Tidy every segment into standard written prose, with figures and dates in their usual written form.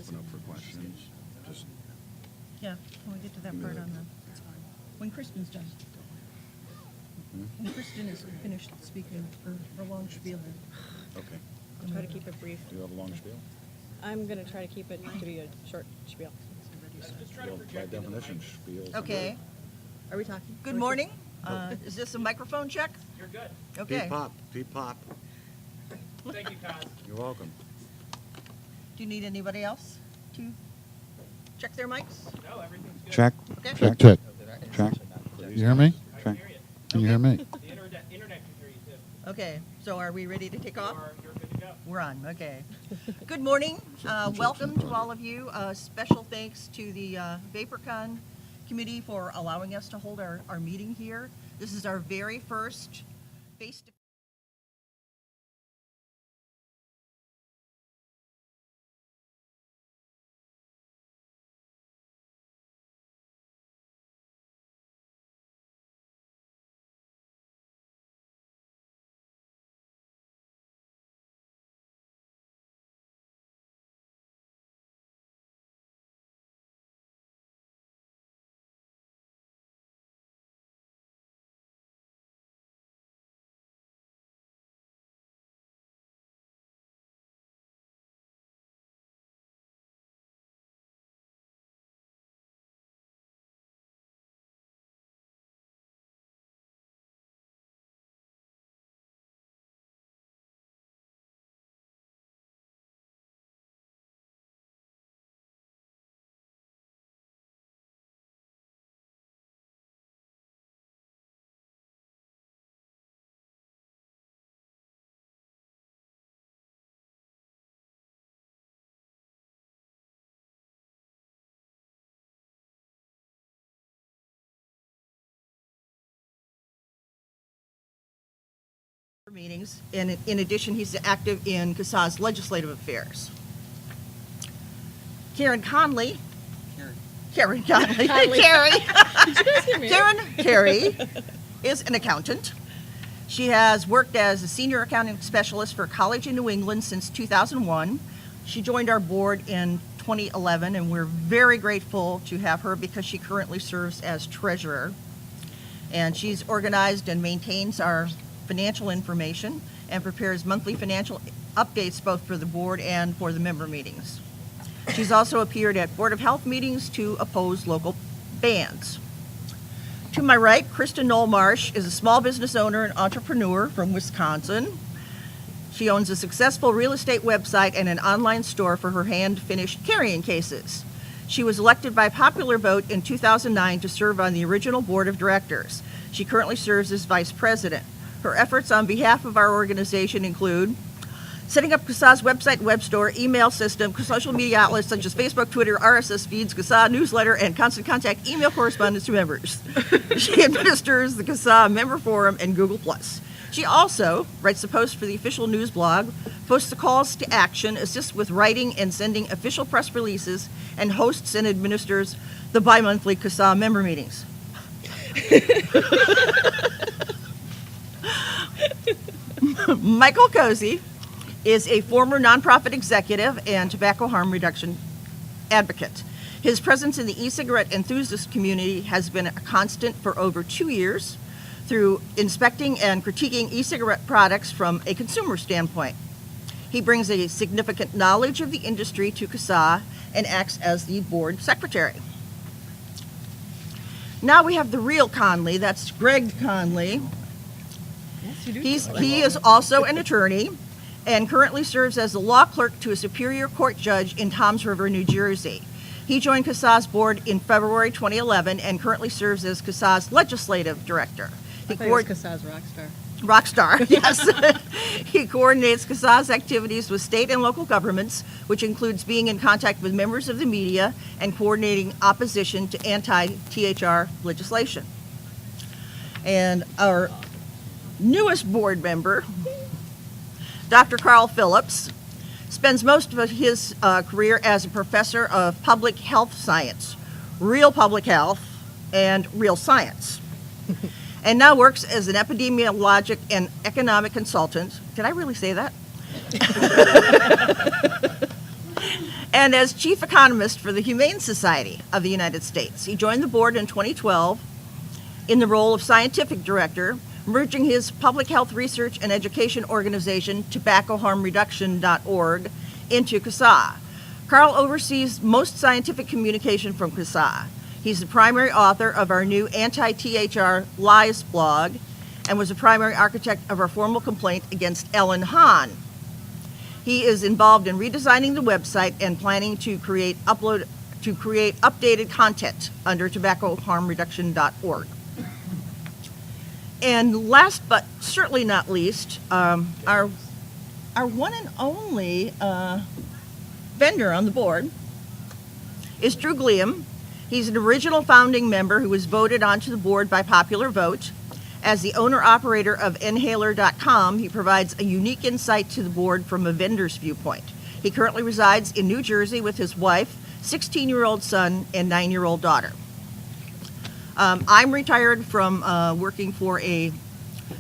open up for questions. Just Yeah, when we get to that Give me part the- on the, when Kristen's done. When Kristen is finished speaking her long spiel. okay. I'll try to keep it brief. Do you have a long spiel? I'm going to try to keep it to be a short spiel. Well, by definition, spiels. Okay, Are we talking? good morning. Is this a microphone check? You're good. Okay. Pete pop, Pete pop. Thank you, Kaz. You're welcome. Do you need anybody else to check their mics? No, everything's good. Check, Okay. check, check, check. You hear me? I can Check. hear you. Can you hear me? The internet can hear you too. Okay, so are we ready to take off? You're good to go. We're on, okay. Good morning. Welcome to all of you. Special thanks to the VaperCon committee for allowing us to hold our meeting here. This is our very first face-to-face. meetings, and in addition, he's active in CASAA's legislative affairs. Karen Conley. Karen Conley. Carrie. Carrie is an accountant. She has worked as a senior accounting specialist for a college in New England since 2001. She joined our board in 2011, and we're very grateful to have her because she currently serves as treasurer. And she's organized and maintains our financial information and prepares monthly financial updates both for the board and for the member meetings. She's also appeared at Board of Health meetings to oppose local bans. To my right, Kristen Knoll-Marsh is a small business owner and entrepreneur from Wisconsin. She owns a successful real estate website and an online store for her hand-finished carrying cases. She was elected by popular vote in 2009 to serve on the original board of directors. She currently serves as vice president. Her efforts on behalf of our organization include setting up CASAA's website, web store, email system, social media outlets such as Facebook, Twitter, RSS feeds, CASAA newsletter, and constant contact email correspondence to members. She administers the CASAA member forum and Google+. She also writes the posts for the official news blog, posts the calls to action, assists with writing and sending official press releases, and hosts and administers the bi-monthly CASAA member meetings. Michael Cozy is a former nonprofit executive and tobacco harm reduction advocate. His presence in the e-cigarette enthusiast community has been a constant for over 2 years through inspecting and critiquing e-cigarette products from a consumer standpoint. He brings a significant knowledge of the industry to CASAA and acts as the board secretary. Now we have the real Conley, that's Greg Conley. He is also an attorney and currently serves as the law clerk to a superior court judge in Toms River, New Jersey. He joined CASAA's board in February 2011 and currently serves as CASAA's legislative director. I thought it was CASAA's Rockstar, yes. He coordinates CASAA's activities with state and local governments, which includes being in contact with members of the media and coordinating opposition to anti-THR legislation. And our newest board member, Dr. Carl Phillips, spends most of his career as a professor of public health science, real public health, and real science, and now works as an epidemiologic and economic consultant. Did I really say that? and as chief economist for the Humane Society of the United States. He joined the board in 2012 in the role of scientific director, merging his public health research and education organization, tobaccoharmreduction.org, into CASAA. Carl oversees most scientific communication from CASAA. He's the primary author of our new anti-THR lies blog and was the primary architect of our formal complaint against Ellen Hahn. He is involved in redesigning the website and planning to create updated content under tobaccoharmreduction.org. And last but certainly not least, our one and only vendor on the board is Drew Gliam. He's an original founding member who was voted onto the board by popular vote. As the owner-operator of Inhaler.com, he provides a unique insight to the board from a vendor's viewpoint. He currently resides in New Jersey with his wife, 16-year-old son, and 9-year-old daughter. I'm retired from working for a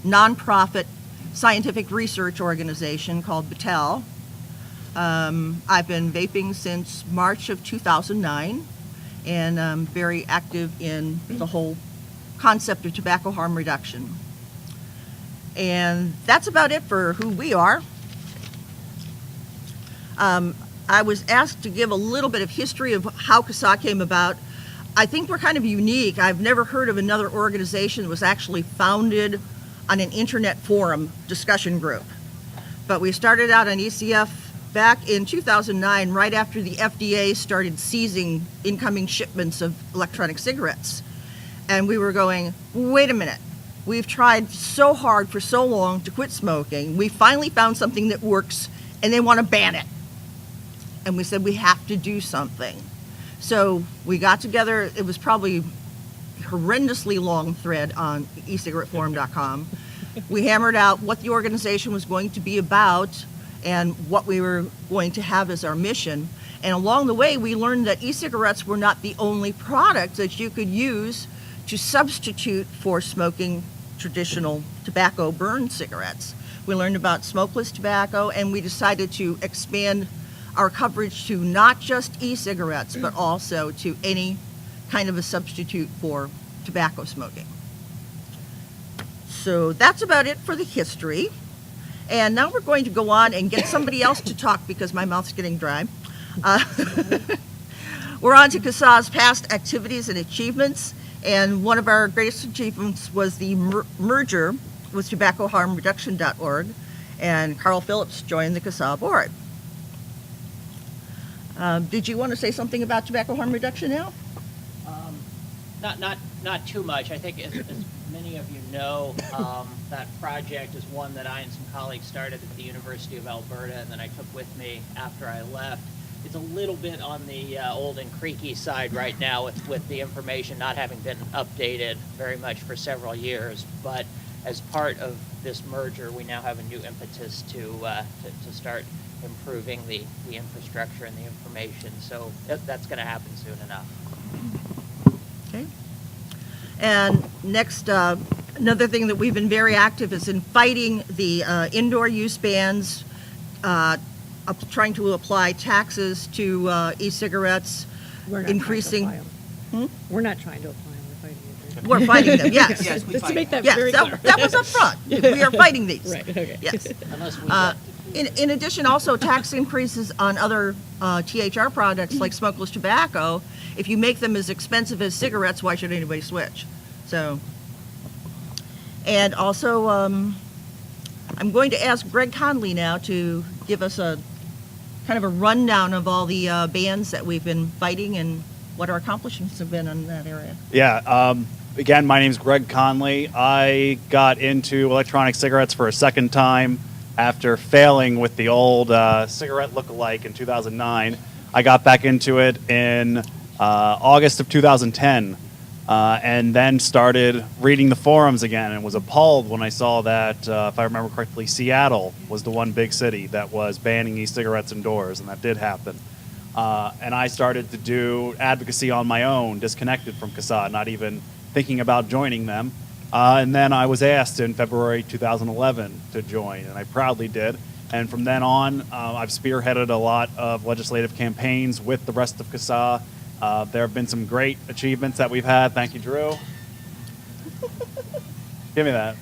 nonprofit scientific research organization called Battelle. I've been vaping since March of 2009, and I'm very active in the whole concept of tobacco harm reduction. And that's about it for who we are. I was asked to give a little bit of history of how CASAA came about. I think we're kind of unique. I've never heard of another organization that was actually founded on an internet forum discussion group. But we started out on ECF back in 2009, right after the FDA started seizing incoming shipments of electronic cigarettes. And we were going, wait a minute, we've tried so hard for so long to quit smoking. We finally found something that works, and they want to ban it. And we said, we have to do something. So we got together. It was probably a horrendously long thread on ecigaretteforum.com. We hammered out what the organization was going to be about and what we were going to have as our mission. And along the way, we learned that e-cigarettes were not the only product that you could use to substitute for smoking traditional tobacco burn cigarettes. We learned about smokeless tobacco, and we decided to expand our coverage to not just e-cigarettes, but also to any kind of a substitute for tobacco smoking. So that's about it for the history. And now we're going to go on and get somebody else to talk because my mouth's getting dry. We're on to CASAA's past activities and achievements. And one of our greatest achievements was the merger with tobaccoharmreduction.org. And Carl Phillips joined the CASAA board. Did you want to say something about tobacco harm reduction now? Not too much. I think as many of you know, that project is one that I and some colleagues started at the University of Alberta, and then I took with me after I left. It's a little bit on the old and creaky side right now with the information not having been updated very much for several years. But as part of this merger, we now have a new impetus to start improving the infrastructure and the information. So that's going to happen soon enough. Okay. And next, another thing that we've been very active is in fighting the indoor use bans, trying to apply taxes to e-cigarettes, We're not increasing. trying to apply them. We're not trying to apply them. We're fighting them. We're fighting them. Yes. Yes, we Let's fight make them. that very Yes, clear. that was up front. We are fighting these. Right. Okay. Yes. Unless we In addition, also tax increases on other THR products like smokeless tobacco. If you make them as expensive as cigarettes, why should anybody switch? So, and also, I'm going to ask Greg Conley now to give us a kind of a rundown of all the bans that we've been fighting and what our accomplishments have been in that area. Yeah. Again, my name's Greg Conley. I got into electronic cigarettes for a second time after failing with the old cigarette look-alike in 2009. I got back into it in August of 2010 and then started reading the forums again and was appalled when I saw that, if I remember correctly, Seattle was the one big city that was banning e-cigarettes indoors, and that did happen. And I started to do advocacy on my own, disconnected from CASAA, not even thinking about joining them. And then I was asked in February 2011 to join, and I proudly did. And from then on, I've spearheaded a lot of legislative campaigns with the rest of CASAA. There have been some great achievements that we've had. Thank you, Drew. Give me that.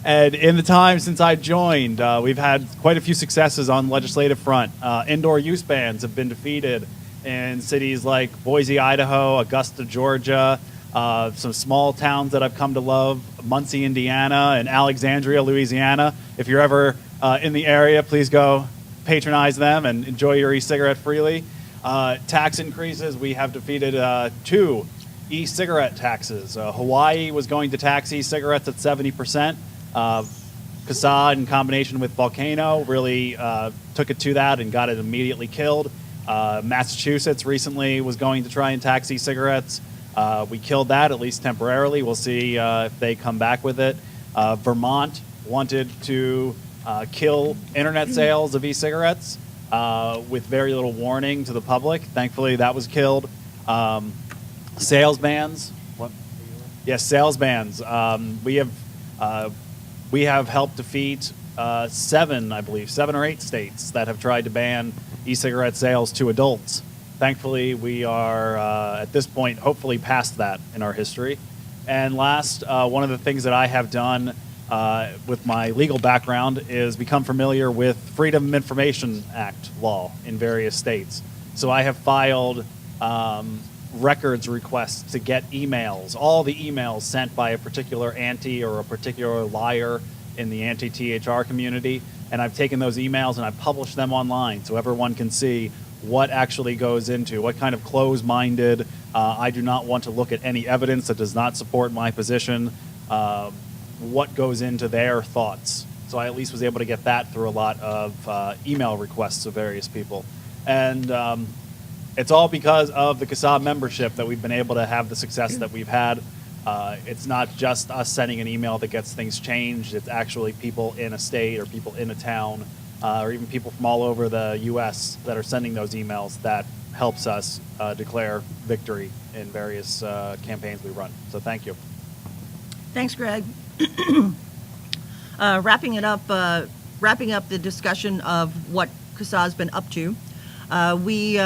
And in the time since I joined, we've had quite a few successes on the legislative front. Indoor use bans have been defeated in cities like Boise, Idaho, Augusta, Georgia, some small towns that I've come to love, Muncie, Indiana, and Alexandria, Louisiana. If you're ever in the area, please go patronize them and enjoy your e-cigarette freely. Tax increases, we have defeated 2 e-cigarette taxes. Hawaii was going to tax e-cigarettes at 70%. CASAA, in combination with Volcano, really took it to that and got it immediately killed. Massachusetts recently was going to try and tax e-cigarettes. We killed that, at least temporarily. We'll see if they come back with it. Vermont wanted to kill internet sales of e-cigarettes with very little warning to the public. Thankfully, that was killed. Sales bans. What? Yes, sales bans. We have helped defeat 7 or 8 states that have tried to ban e-cigarette sales to adults. Thankfully, we are, at this point, hopefully past that in our history. And last, one of the things that I have done with my legal background is become familiar with Freedom of Information Act law in various states. So I have filed records requests to get emails, all the emails sent by a particular anti or a particular liar in the anti-THR community, and I've taken those emails and I've published them online so everyone can see what actually goes into, what kind of closed-minded, I do not want to look at any evidence that does not support my position, what goes into their thoughts. So I at least was able to get that through a lot of email requests of various people. And it's all because of the CASAA membership that we've been able to have the success that we've had. It's not just us sending an email that gets things changed. It's actually people in a state or people in a town or even people from all over the U.S. that are sending those emails that helps us declare victory in various campaigns we run. So thank you. Thanks, Greg. Wrapping up the discussion of what CASAA's been up to, we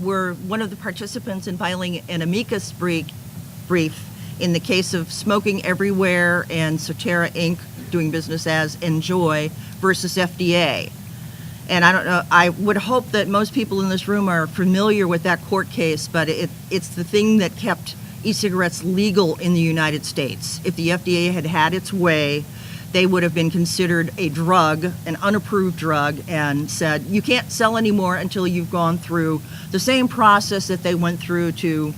were one of the participants in filing an amicus brief in the case of Smoking Everywhere and Soterra Inc. doing business as Enjoy versus FDA. And I don't know, I would hope that most people in this room are familiar with that court case, but it's the thing that kept e-cigarettes legal in the United States. If the FDA had had its way, they would have been considered a drug, an unapproved drug, and said, you can't sell anymore until you've gone through the same process that they went through to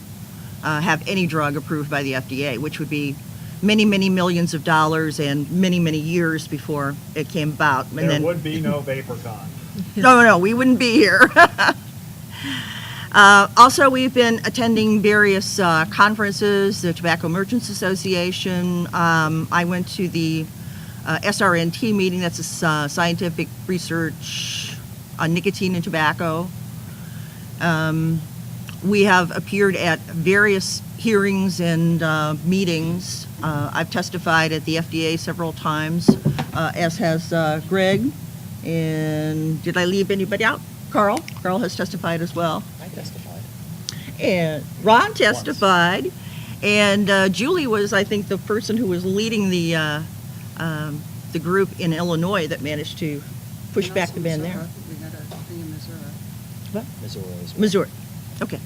have any drug approved by the FDA, which would be many, many millions of dollars and many, many years before it came about. And There would be no VaperCon. No, we wouldn't be here. Also, we've been attending various conferences, the Tobacco Merchants Association. I went to the SRNT meeting, that's a scientific research on nicotine and tobacco. We have appeared at various hearings and meetings. I've testified at the FDA several times, as has Greg. And did I leave anybody out? Carl? Carl has testified as well. I testified. And Ron testified. And Julie was, I think, the person who was leading the group in Illinois that managed to push And back also the ban Missouri. there. We had a thing in Missouri. What? Missouri as well. Missouri. Okay.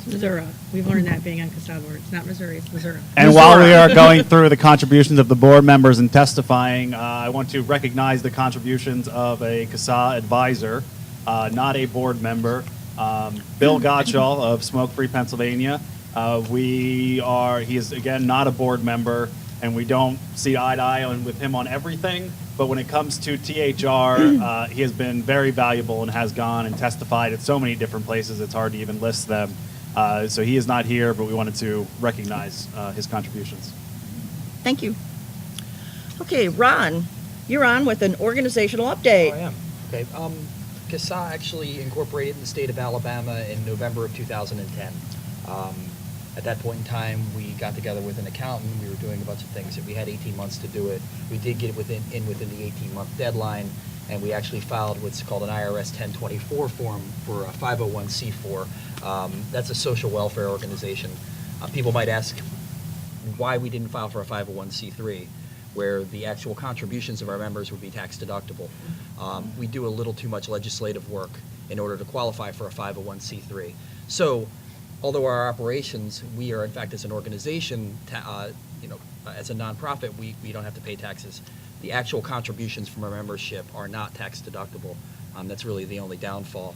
Missouri. We've learned that being on CASAA board. It's not Missouri, it's Missouri. And while we are going through the contributions of the board members and testifying, I want to recognize the contributions of a CASAA advisor, not a board member, Bill Gottschall of Smoke Free Pennsylvania. He is, again, not a board member, and we don't see eye to eye with him on everything. But when it comes to THR, he has been very valuable and has gone and testified at so many different places, it's hard to even list them. So he is not here, but we wanted to recognize his contributions. Thank you. Okay, Ron, you're on with an organizational update. Oh, I am. Okay. CASAA actually incorporated in the state of Alabama in November of 2010. At that point in time, we got together with an accountant. We were doing a bunch of things. We had 18 months to do it. We did get it within the 18-month deadline, and we actually filed what's called an IRS 1024 form for a 501c4. That's a social welfare organization. People might ask why we didn't file for a 501c3, where the actual contributions of our members would be tax deductible. We do a little too much legislative work in order to qualify for a 501c3. So, although our operations, we are in fact as an organization, as a nonprofit, we don't have to pay taxes. The actual contributions from our membership are not tax deductible. That's really the only downfall.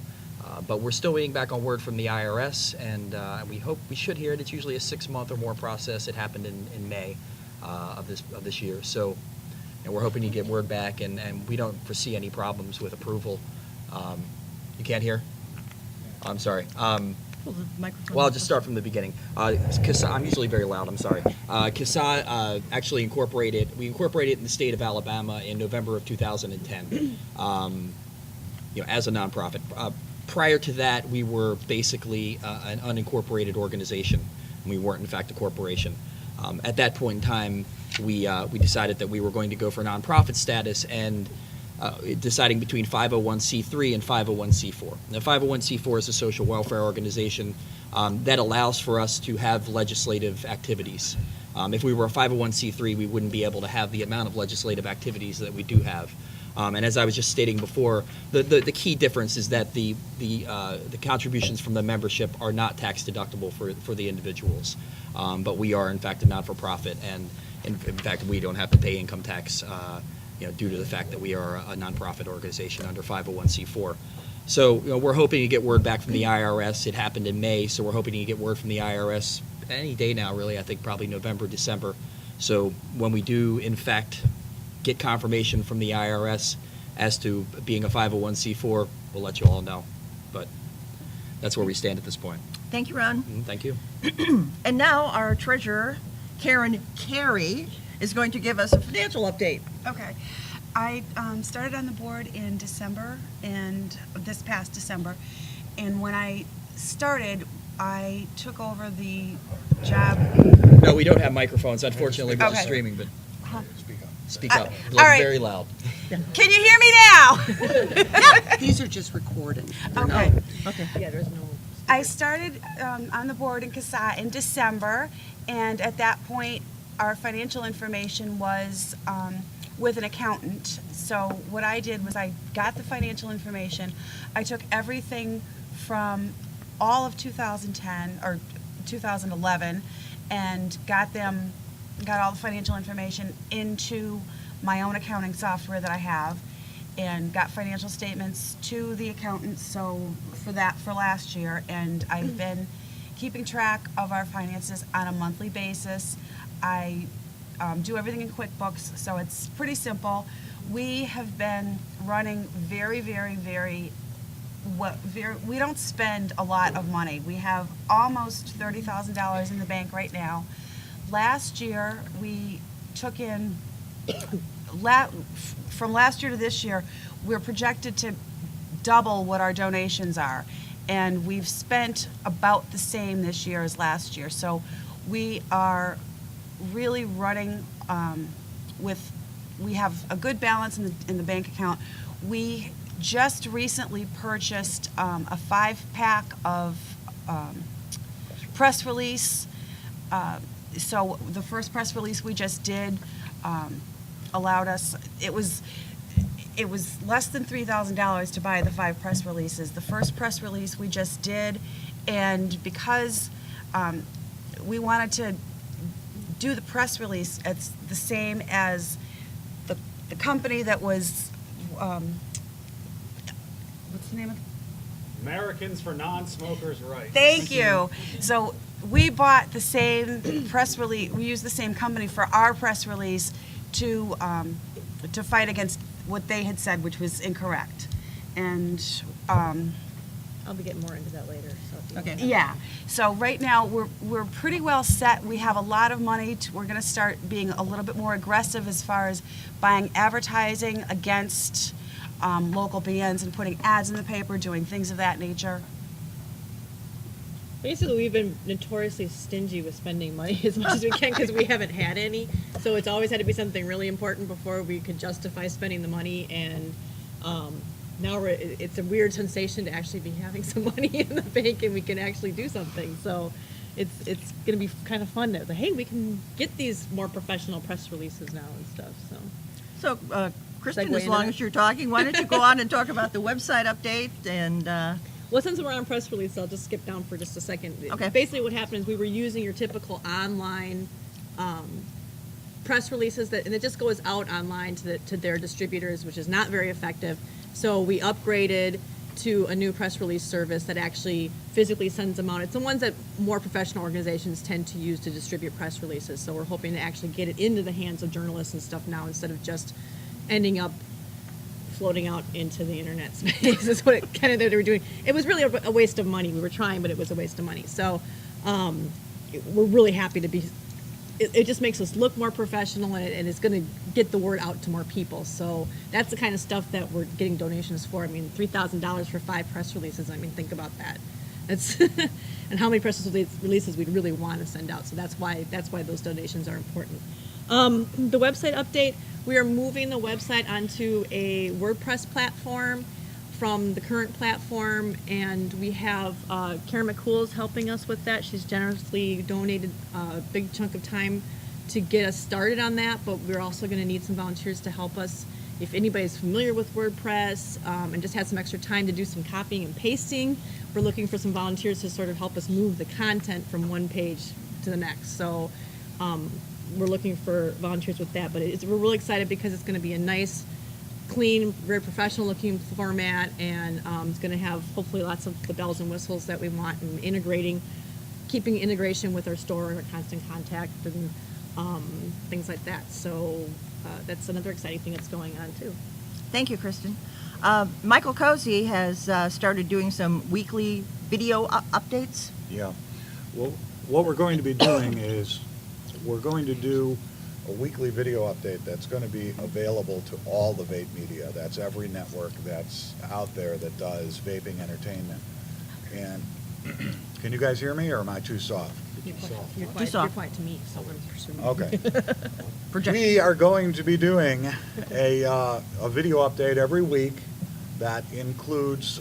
But we're still waiting back on word from the IRS, and we hope we should hear it. It's usually a 6-month or more process. It happened in May of this year. So, and we're hoping to get word back, and we don't foresee any problems with approval. You can't hear? I'm sorry. Well, the microphone- Well, I'll just start from the beginning. CASAA, I'm usually very loud, I'm sorry. CASAA actually incorporated in the state of Alabama in November of 2010, as a nonprofit. Prior to that, we were basically an unincorporated organization. We weren't, in fact, a corporation. At that point in time, we decided that we were going to go for nonprofit status, and deciding between 501c3 and 501c4. Now, 501c4 is a social welfare organization that allows for us to have legislative activities. If we were a 501c3, we wouldn't be able to have the amount of legislative activities that we do have. And as I was just stating before, the key difference is that the contributions from the membership are not tax deductible for the individuals. But we are, in fact, a not-for-profit, and in fact, we don't have to pay income tax due to the fact that we are a nonprofit organization under 501c4. So, we're hoping to get word back from the IRS. It happened in May, so we're hoping to get word from the IRS any day now, really. I think probably November, December. So when we do, in fact, get confirmation from the IRS as to being a 501c4, we'll let you all know. But that's where we stand at this point. Thank you, Ron. Thank you. And now our treasurer, Karen Carey, is going to give us a financial update. Okay. I started on the board in December, and this past December, and when I started, I took over the job. No, we don't have microphones, unfortunately, we're just Okay. streaming, but speak up. all right. Very loud. Can you hear me now? These are just recording. Okay. Okay. Yeah, there's no. I started on the board in CASAA in December, and at that point, our financial information was with an accountant. So what I did was I got the financial information. I took everything from all of 2010 or 2011 and got all the financial information into my own accounting software that I have, and got financial statements to the accountant for last year, and I've been keeping track of our finances on a monthly basis. I do everything in QuickBooks, so it's pretty simple. We have been running very, very, very well. We don't spend a lot of money. We have almost $30,000 in the bank right now. Last year, we took in, from last year to this year, we're projected to double what our donations are. And we've spent about the same this year as last year. So we are really running we have a good balance in the bank account. We just recently purchased a 5-pack of press release. So the first press release we just did allowed us, it was less than $3,000 to buy the 5 press releases. The first press release we just did, and because we wanted to do the press release, it's the same as the company that was, what's the name of it? Americans for Non-Smokers' Rights. Thank you. So we bought the same press release, we used the same company for our press release to fight against what they had said, which was incorrect. And I'll be getting more into that later. So if you Okay. want. yeah, so right now we're pretty well set. We have a lot of money. We're going to start being a little bit more aggressive as far as buying advertising against local bands and putting ads in the paper, doing things of that nature. Basically, we've been notoriously stingy with spending money as much as we can because we haven't had any. So it's always had to be something really important before we could justify spending the money. And now it's a weird sensation to actually be having some money in the bank and we can actually do something. So it's going to be kind of fun. That hey, we can get these more professional press releases now and stuff. So, Kristen, Segue as into long that? as you're talking, why don't you go on and talk about the website update and, Well, since we're on press release, I'll just skip down for just a second. Okay. Basically, what happened is we were using your typical online press releases, and it just goes out online to their distributors, which is not very effective. So we upgraded to a new press release service that actually physically sends them out. It's the ones that more professional organizations tend to use to distribute press releases. So we're hoping to actually get it into the hands of journalists and stuff now instead of just ending up floating out into the internet space is what it kind of they were doing. It was really a waste of money. We were trying, but it was a waste of money. So we're really happy to be. It just makes us look more professional, and it's going to get the word out to more people. So that's the kind of stuff that we're getting donations for. I mean, $3,000 for 5 press releases. I mean, think about that. That's and how many press releases we'd really want to send out. So that's why those donations are important. The website update. We are moving the website onto a WordPress platform from the current platform, and we have Karen McCool's helping us with that. She's generously donated a big chunk of time to get us started on that, but we're also going to need some volunteers to help us. If anybody's familiar with WordPress and just had some extra time to do some copying and pasting, we're looking for some volunteers to sort of help us move the content from one page to the next. So we're looking for volunteers with that, but we're really excited because it's going to be a nice, clean, very professional looking format, and it's going to have hopefully lots of the bells and whistles that we want, and keeping integration with our store and our constant contact and things like that. So that's another exciting thing that's going on too. thank you, Kristen. Michael Cozy has started doing some weekly video updates. Yeah. Well, what we're going to be doing is we're going to do a weekly video update that's going to be available to all the vape media. That's every network that's out there that does vaping entertainment. And can you guys hear me, or am I too soft? You're soft. You're quiet to me, so I'm presuming. Okay. Project. We are going to be doing a video update every week that includes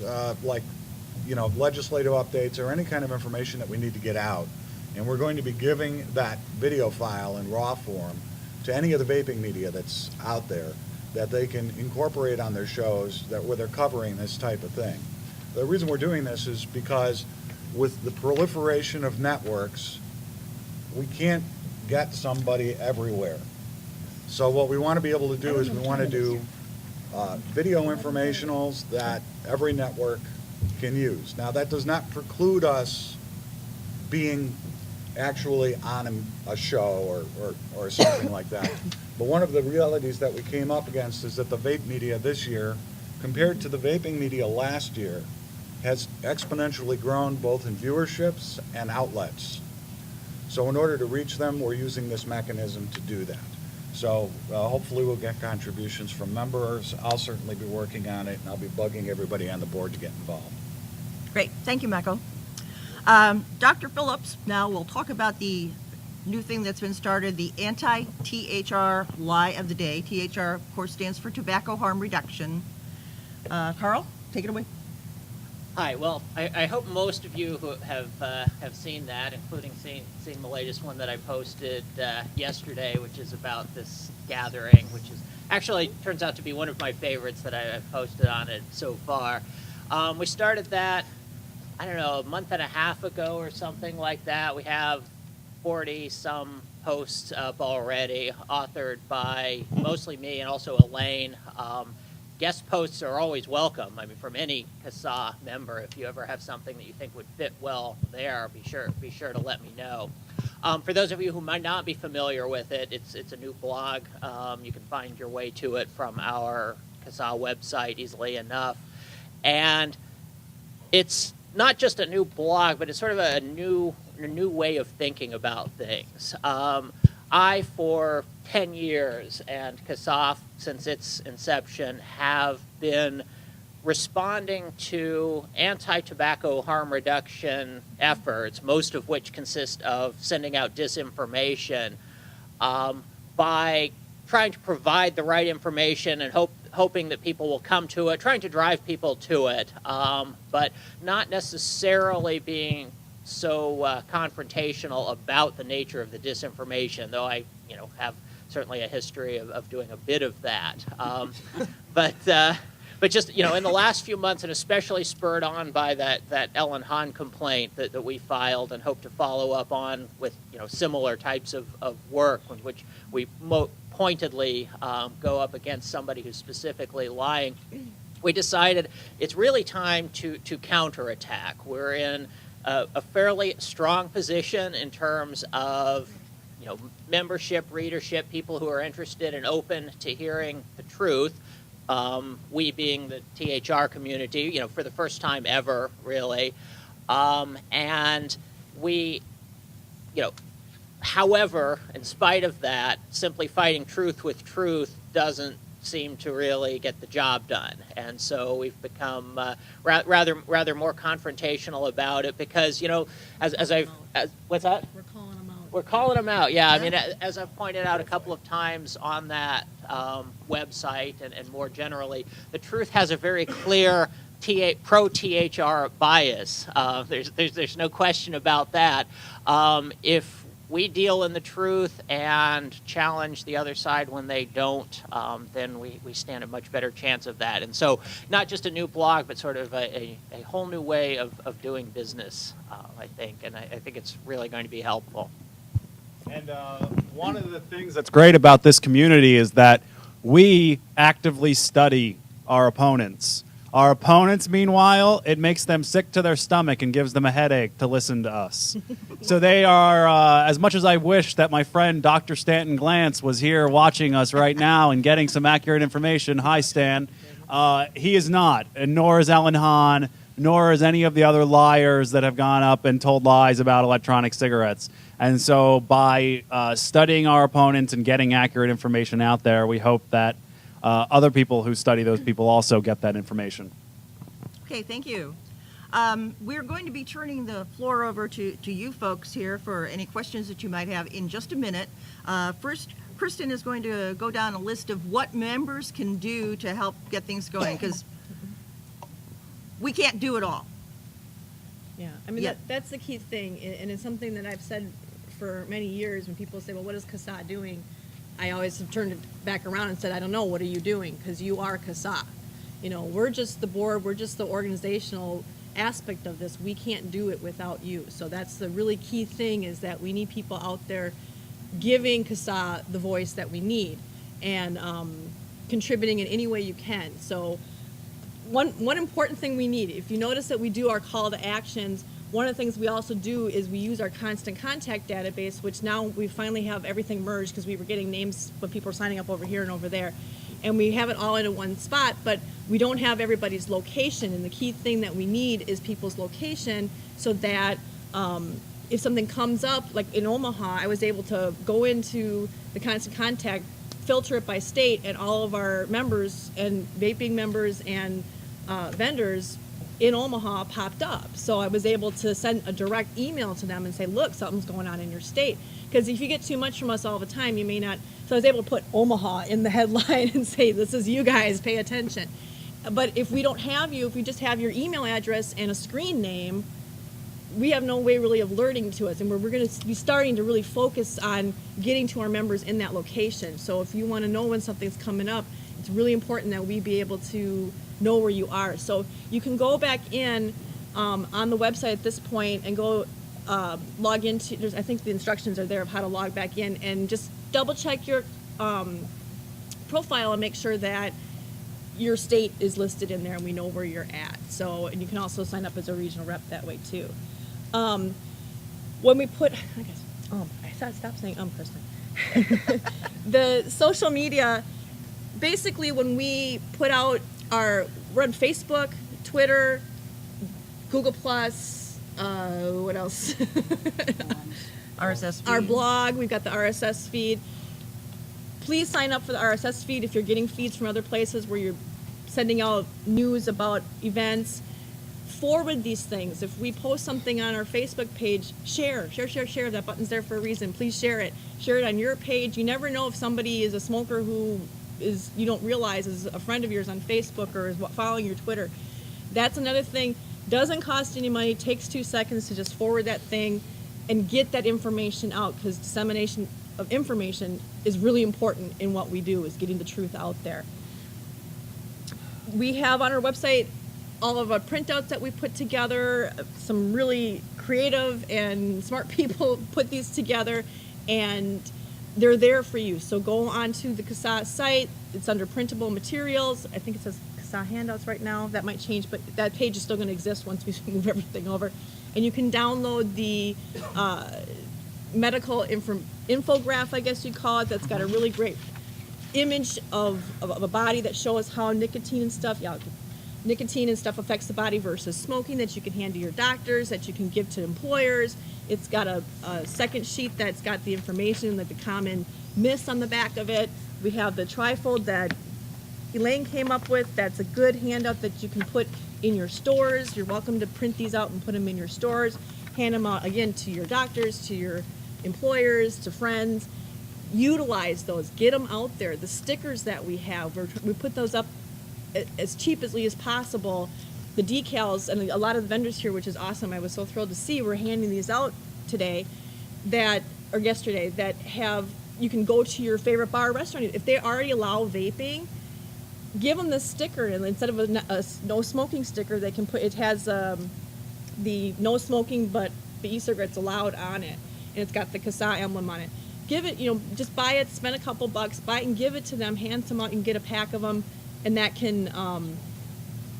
legislative updates or any kind of information that we need to get out. And we're going to be giving that video file in raw form to any of the vaping media that's out there that they can incorporate on their shows where they're covering this type of thing. The reason we're doing this is because with the proliferation of networks, we can't get somebody everywhere. So what we want to be able to do is we want to do video informationals that every network can use. Now, that does not preclude us being actually on a show or something like that. But one of the realities that we came up against is that the vape media this year, compared to the vaping media last year, has exponentially grown both in viewerships and outlets. So in order to reach them, we're using this mechanism to do that. So hopefully we'll get contributions from members. I'll certainly be working on it, and I'll be bugging everybody on the board to get involved. Great, thank you, Michael. Dr. Phillips now will talk about the new thing that's been started, the anti-THR lie of the day. THR, of course, stands for tobacco harm reduction. Carl, take it away. Hi. Well, I hope most of you who have seen that, including seeing the latest one that I posted yesterday, which is about this gathering, which is actually turns out to be one of my favorites that I've posted on it so far. We started that, I don't know, a month and a half ago or something like that. We have 40-some posts up already, authored by mostly me and also Elaine. Guest posts are always welcome. I mean, from any CASAA member, if you ever have something that you think would fit well there, be sure to let me know. For those of you who might not be familiar with it, it's a new blog. You can find your way to it from our CASAA website easily enough. And it's not just a new blog, but it's sort of a new way of thinking about things. I, for 10 years, and CASAA, since its inception, have been responding to anti-tobacco harm reduction efforts, most of which consist of sending out disinformation, by trying to provide the right information and hoping that people will come to it, trying to drive people to it, but not necessarily being so confrontational about the nature of the disinformation, though I have certainly a history of doing a bit of that. But just, in the last few months, and especially spurred on by that Ellen Hahn complaint that we filed and hope to follow up on with, similar types of work in which we pointedly go up against somebody who's specifically lying, we decided it's really time to counterattack. We're in a fairly strong position in terms of, membership, readership, people who are interested and open to hearing the truth. We being the THR community, for the first time ever, really. And we, however, in spite of that, simply fighting truth with truth doesn't seem to really get the job done. And so we've become rather more confrontational about it because, what's that? We're calling them out. We're calling them out, yeah. I mean, as I've pointed out a couple of times on that website and more generally, the truth has a very clear pro-THR bias. There's no question about that. If we deal in the truth and challenge the other side when they don't, then we stand a much better chance of that. And so not just a new blog, but sort of a whole new way of doing business, I think. And I think it's really going to be helpful. And one of the things that's great about this community is that we actively study our opponents. Our opponents, meanwhile, it makes them sick to their stomach and gives them a headache to listen to us. So they are, as much as I wish that my friend Dr. Stanton Glantz was here watching us right now and getting some accurate information. Hi, Stan. He is not, and nor is Ellen Hahn, nor is any of the other liars that have gone up and told lies about electronic cigarettes. And so by studying our opponents and getting accurate information out there, we hope that other people who study those people also get that information. Okay, thank you. We're going to be turning the floor over to you folks here for any questions that you might have in just a minute. First, Kristen is going to go down a list of what members can do to help get things going, because we can't do it all. Yeah, I mean, Yeah. that's the key thing, and it's something that I've said for many years. When people say, well, what is CASAA doing? I always have turned it back around and said, I don't know, what are you doing? Because you are CASAA. We're just the board, we're just the organizational aspect of this. We can't do it without you. So that's the really key thing, is that we need people out there giving CASAA the voice that we need and contributing in any way you can. So one important thing we need, if you notice that we do our call to actions, one of the things we also do is we use our constant contact database, which now we finally have everything merged because we were getting names when people were signing up over here and over there. And we have it all into one spot, but we don't have everybody's location. And the key thing that we need is people's location, so that if something comes up, like in Omaha, I was able to go into the constant contact, filter it by state, and all of our members and vaping members and vendors in Omaha popped up. So I was able to send a direct email to them and say, look, something's going on in your state. Because if you get too much from us all the time, you may not. So I was able to put Omaha in the headline and say, this is you guys, pay attention. But if we don't have you, if we just have your email address and a screen name, we have no way really of alerting to us. And we're going to be starting to really focus on getting to our members in that location. So if you want to know when something's coming up, it's really important that we be able to know where you are. So you can go back in on the website at this point and go log into, I think the instructions are there of how to log back in, and just double check your profile and make sure that your state is listed in there and we know where you're at. So, and you can also sign up as a regional rep that way too. When we put, I guess, I thought, stop saying Kristen. The social media, basically when we put out we're on Facebook, Twitter, Google+, what else? RSS feed. Our blog, we've got the RSS feed. Please sign up for the RSS feed if you're getting feeds from other places where you're sending out news about events. Forward these things. If we post something on our Facebook page, share. That button's there for a reason. Please share it. Share it on your page. You never know if somebody is a smoker who is, you don't realize is a friend of yours on Facebook or is following your Twitter. That's another thing. Doesn't cost any money. Takes 2 seconds to just forward that thing and get that information out, because dissemination of information is really important in what we do, is getting the truth out there. We have on our website all of our printouts that we put together. Some really creative and smart people put these together, and they're there for you. So go onto the CASAA site. It's under printable materials. I think it says CASAA handouts right now. That might change, but that page is still going to exist once we move everything over. And you can download the medical infograph, I guess you'd call it, that's got a really great image of a body that shows how nicotine and stuff affects the body versus smoking, that you can hand to your doctors, that you can give to employers. It's got a second sheet that's got the information, like the common myths on the back of it. We have the trifold that Elaine came up with. That's a good handout that you can put in your stores. You're welcome to print these out and put them in your stores. Hand them out, again, to your doctors, to your employers, to friends. Utilize those. Get them out there. The stickers that we have, we put those up as cheaply as possible. The decals, and a lot of the vendors here, which is awesome, I was so thrilled to see, we're handing these out today, or yesterday, that have, you can go to your favorite bar or restaurant. If they already allow vaping, give them the sticker, and instead of a no smoking sticker, they can put, it has the no smoking but the e-cigarettes allowed on it, and it's got the CASAA emblem on it. Give it, just buy it, spend a couple bucks, buy it and give it to them, hand some out, and get a pack of them, and that can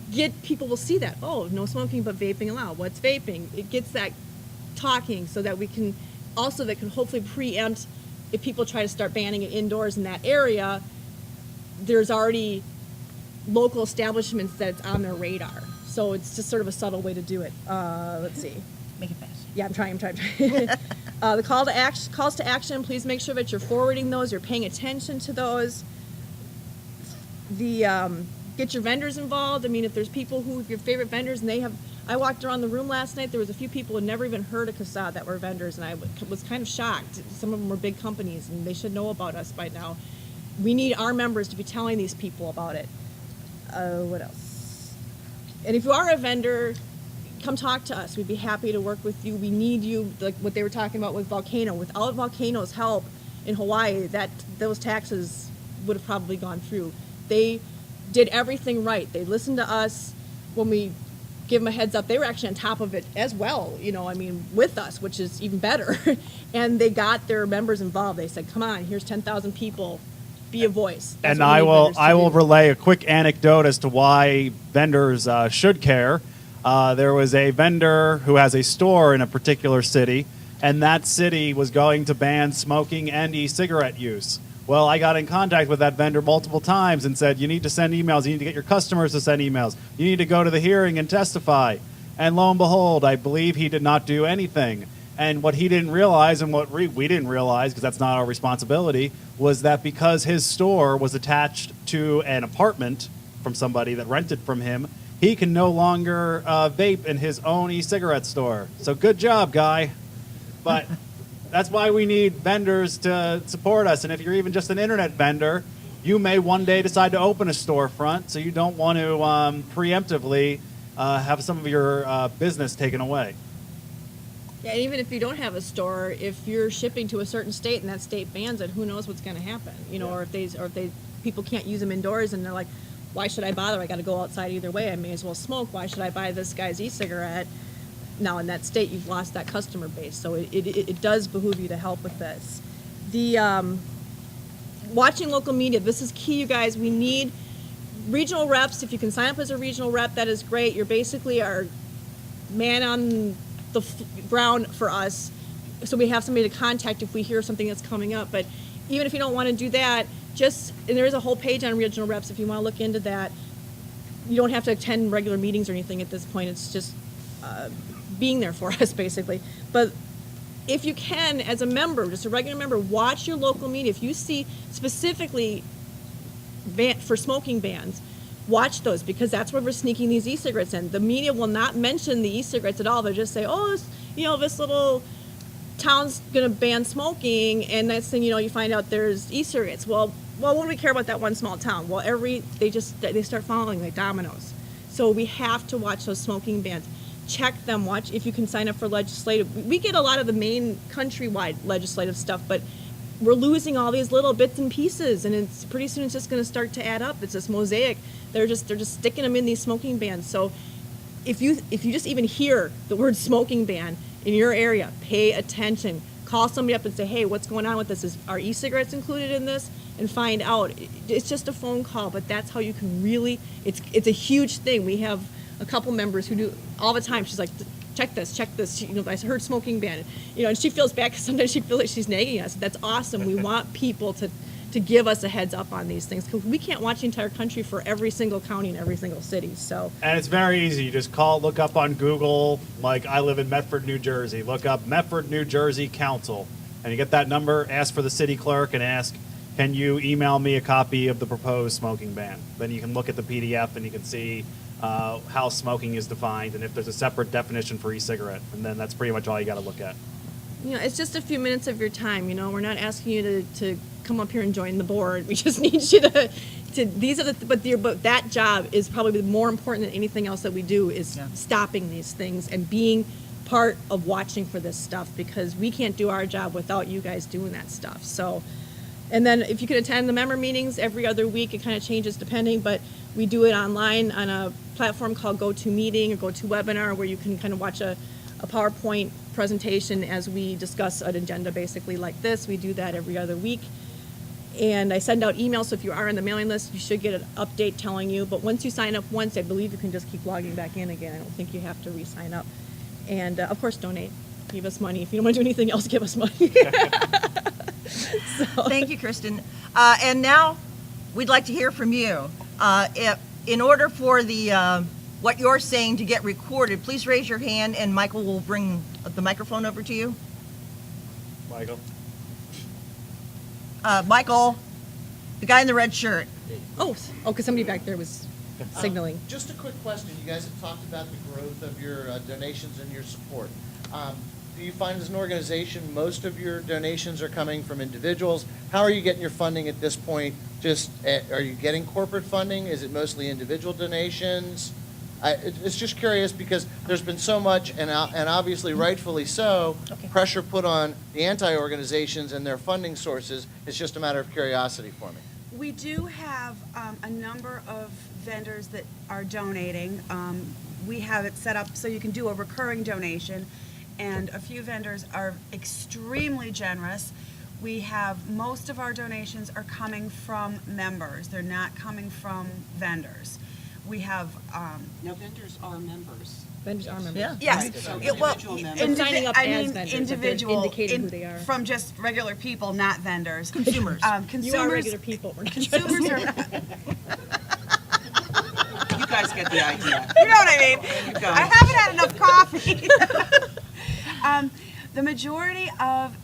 get people will see that, oh, no smoking but vaping allowed. What's vaping? It gets that talking, so that we can also, that can hopefully preempt if people try to start banning it indoors in that area. There's already local establishments that it's on their radar. So it's just sort of a subtle way to do it. Let's see. Make it fast. Yeah, I'm trying. The calls to action, please make sure that you're forwarding those, you're paying attention to those. Get your vendors involved. I mean, if there's people your favorite vendors, and I walked around the room last night, there was a few people who had never even heard of CASAA that were vendors, and I was kind of shocked. Some of them were big companies, and they should know about us by now. We need our members to be telling these people about it. What else? And if you are a vendor, come talk to us. We'd be happy to work with you. We need you, like what they were talking about with Volcano. Without Volcano's help in Hawaii, those taxes would have probably gone through. They did everything right. They listened to us when we give them a heads up. They were actually on top of it as well, with us, which is even better. And they got their members involved. They said, come on, here's 10,000 people. Be a voice. That's and what we need vendors to I will do. relay a quick anecdote as to why vendors should care. There was a vendor who has a store in a particular city, and that city was going to ban smoking and e-cigarette use. Well, I got in contact with that vendor multiple times and said, you need to send emails, you need to get your customers to send emails, you need to go to the hearing and testify. And lo and behold, I believe he did not do anything. And what he didn't realize, and what we didn't realize, because that's not our responsibility, was that because his store was attached to an apartment from somebody that rented from him, he can no longer vape in his own e-cigarette store. So good job, guy. But that's why we need vendors to support us. And if you're even just an internet vendor, you may one day decide to open a storefront, so you don't want to preemptively have some of your business taken away. Yeah, and even if you don't have a store, if you're shipping to a certain state and that state bans it, who knows what's going to happen? Or if people can't use them indoors and they're like, why should I bother? I got to go outside either way. I may as well smoke. Why should I buy this guy's e-cigarette? Now in that state, you've lost that customer base. So it does behoove you to help with this. The watching local media. This is key, you guys. We need regional reps. If you can sign up as a regional rep, that is great. You're basically our man on the ground for us, so we have somebody to contact if we hear something that's coming up. But even if you don't want to do that, and there is a whole page on regional reps if you want to look into that. You don't have to attend regular meetings or anything at this point. It's just being there for us, basically. But if you can, as a member, just a regular member, watch your local media. If you see specifically for smoking bans, watch those, because that's where we're sneaking these e-cigarettes in. The media will not mention the e-cigarettes at all. They'll just say, oh, this little town's going to ban smoking, and next thing you know, you find out there's e-cigarettes. Well, what do we care about that one small town? Well, they start following like dominoes. So we have to watch those smoking bans. Check them, watch if you can sign up for legislative. We get a lot of the main countrywide legislative stuff, but we're losing all these little bits and pieces, and it's pretty soon it's just going to start to add up. It's this mosaic. They're just sticking them in these smoking bans. So if you just even hear the word smoking ban in your area, pay attention. Call somebody up and say, hey, what's going on with this? Are e-cigarettes included in this? And find out. It's just a phone call, but that's how you can really. It's a huge thing. We have a couple members who do all the time. She's like, check this. I heard smoking ban. And she feels bad because sometimes she feels like she's nagging us. That's awesome. We want people to give us a heads up on these things, because we can't watch the entire country for every single county and every single city. So. And it's very easy. You just look up on Google, like I live in Medford, New Jersey. Look up Medford, New Jersey Council, and you get that number. Ask for the city clerk and ask, can you email me a copy of the proposed smoking ban? Then you can look at the PDF and you can see how smoking is defined and if there's a separate definition for e-cigarette. And then that's pretty much all you got to look at. It's just a few minutes of your time. We're not asking you to come up here and join the board. We just need you to these are but that job is probably more important than anything else that we do, is stopping these things and being part of watching for this stuff, because we can't do our job without you guys doing that stuff. So, and then if you can attend the member meetings every other week, it kind of changes depending, but we do it online on a platform called GoToMeeting or GoToWebinar, where you can kind of watch a PowerPoint presentation as we discuss an agenda basically like this. We do that every other week. And I send out emails, so if you are on the mailing list, you should get an update telling you. But once you sign up once, I believe you can just keep logging back in again. I don't think you have to re-sign up. And of course, donate. Give us money. If you don't want to do anything else, give us money. Thank you, Kristen. And now we'd like to hear from you. In order for the what you're saying to get recorded, please raise your hand, and Michael will bring the microphone over to you. Michael? Michael, the guy in the red shirt. Because somebody back there was signaling. Just a quick question. You guys have talked about the growth of your donations and your support. Do you find as an organization most of your donations are coming from individuals? How are you getting your funding at this point? Are you getting corporate funding? Is it mostly individual donations? It's just curious because there's been so much, and obviously rightfully so, pressure put on the anti-organizations and their funding sources. It's just a matter of curiosity for me. We do have a number of vendors that are donating. We have it set up so you can do a recurring donation, and a few vendors are extremely generous. We have most of our donations are coming from members. They're not coming from vendors. We have No, vendors are members. Vendors are members. Yeah. yes, Right, so well, individual members. Signing up I as mean vendors, individual indicating who they are. from just regular people, not vendors. Consumers. Consumers. You are regular people. We're not Consumers are. You guys get the idea. You know what I mean? There you go. I haven't had enough coffee. The majority of,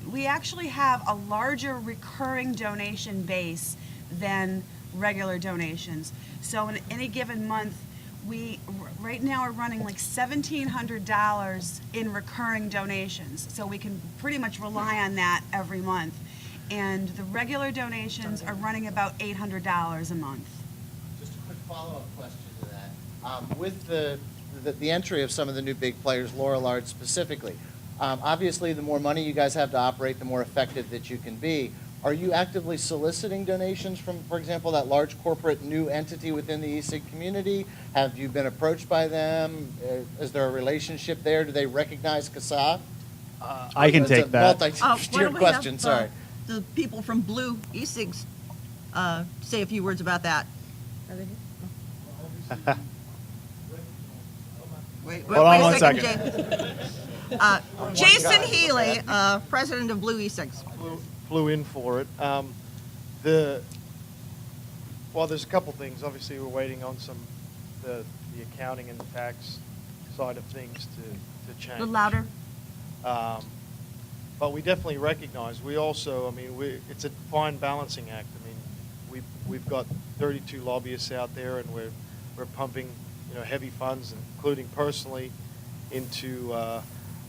we actually have a larger recurring donation base than regular donations. So in any given month, we right now are running like $1,700 in recurring donations. So we can pretty much rely on that every month. And the regular donations are running about $800 a month. Just a quick follow-up question to that. With the entry of some of the new big players, Lorillard specifically, obviously the more money you guys have to operate, the more effective that you can be. Are you actively soliciting donations from, for example, that large corporate new entity within the e-cig community? Have you been approached by them? Is there a relationship there? Do they recognize CASAA? I can take that. Why Multi-tiered don't we question, have, sorry. the people from Blue e-cigs say a few words about that. Are they here? Wait, Hold on a one second, second. Jay. Jason Healy, president of Blue e-cigs. Flew in for it. Well, there's a couple things. Obviously, we're waiting on the accounting and the tax side of things to change. A little louder. But we definitely recognize. We also, it's a fine balancing act. we've got 32 lobbyists out there, and we're pumping, heavy funds, including personally, into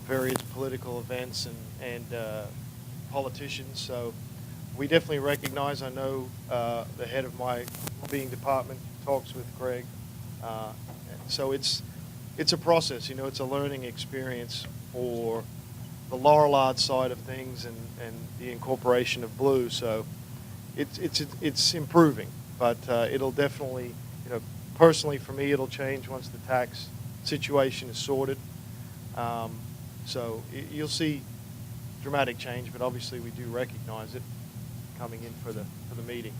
various political events and politicians. So we definitely recognize. I know the head of my lobbying department talks with Greg. So it's a process. It's a learning experience for the Laurelard side of things and the incorporation of blue. So it's improving, but it'll definitely, personally for me, it'll change once the tax situation is sorted. So you'll see dramatic change, but obviously we do recognize it coming in for the meeting.